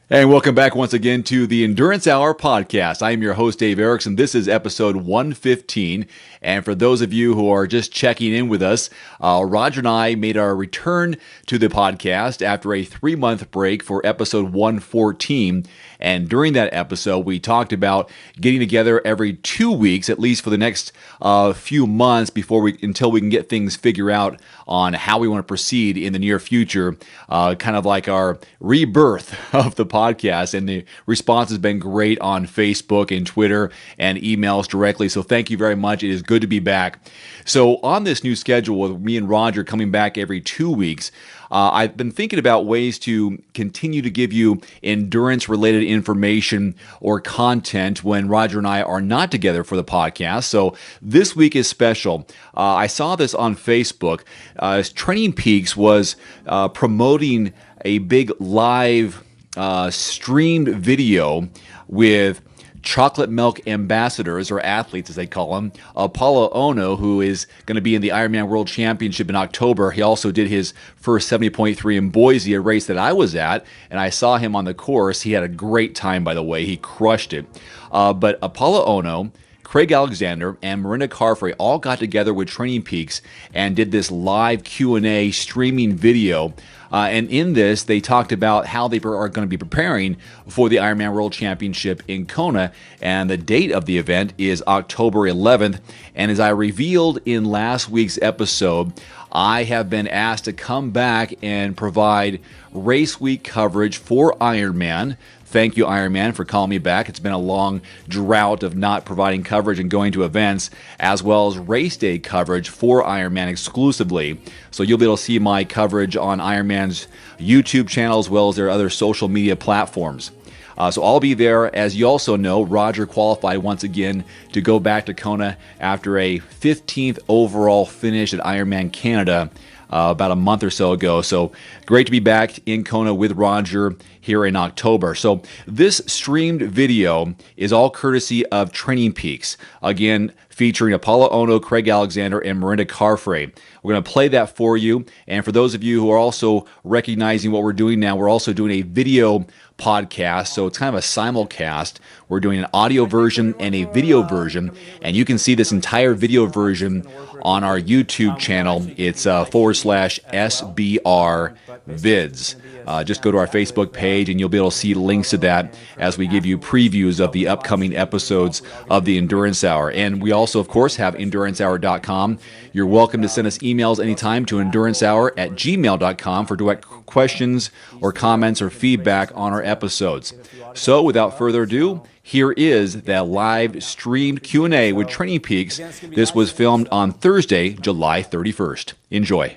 And welcome back once again to the Endurance Hour podcast. I am your host, Dave Erickson. This is episode 115. And for those of you who are just checking in with us, Roger and I made our return to the podcast after a 3-month break for episode 114. And during that episode, we talked about getting together every 2 weeks, at least for the next few months until we can get things figured out on how we want to proceed in the near future, kind of like our rebirth of the podcast. And the response has been great on Facebook and Twitter and emails directly. So thank you very much. It is good to be back. So on this new schedule with me and Roger coming back every 2 weeks, I've been thinking about ways to continue to give you endurance-related information or content when Roger and I are not together for the podcast. So this week is special. I saw this on Facebook. Training Peaks was promoting a big live streamed video with chocolate milk ambassadors, or athletes as they call them. Apollo Ono, who is going to be in the Ironman World Championship in October. He also did his first 70.3 in Boise, a race that I was at, and I saw him on the course. He had a great time, by the way. He crushed it. But Apollo Ono, Craig Alexander, and Miranda Carfrey all got together with Training Peaks and did this live Q&A streaming video. And in this, they talked about how they are going to be preparing for the Ironman World Championship in Kona. And the date of the event is October 11th. And as I revealed in last week's episode, I have been asked to come back and provide race week coverage for Ironman. Thank you, Ironman, for calling me back. It's been a long drought of not providing coverage and going to events, as well as race day coverage for Ironman exclusively. So you'll be able to see my coverage on Ironman's YouTube channel as well as their other social media platforms. So I'll be there. As you also know, Roger qualified once again to go back to Kona after a 15th overall finish at Ironman Canada about a month or so ago. So great to be back in Kona with Roger here in October. So this streamed video is all courtesy of Training Peaks. Again, featuring Apollo Ono, Craig Alexander, and Miranda Carfrey. We're going to play that for you. And for those of you who are also recognizing what we're doing now, we're also doing a video podcast. So it's kind of a simulcast. We're doing an audio version and a video version. And you can see this entire video version on our YouTube channel. It's /SBR vids. Just go to our Facebook page and you'll be able to see links to that as we give you previews of the upcoming episodes of the Endurance Hour. And we also, of course, have endurancehour.com. You're welcome to send us emails anytime to endurancehour@gmail.com for direct questions or comments or feedback on our episodes. So without further ado, here is that live streamed Q&A with Training Peaks. This was filmed on Thursday, July 31st. Enjoy.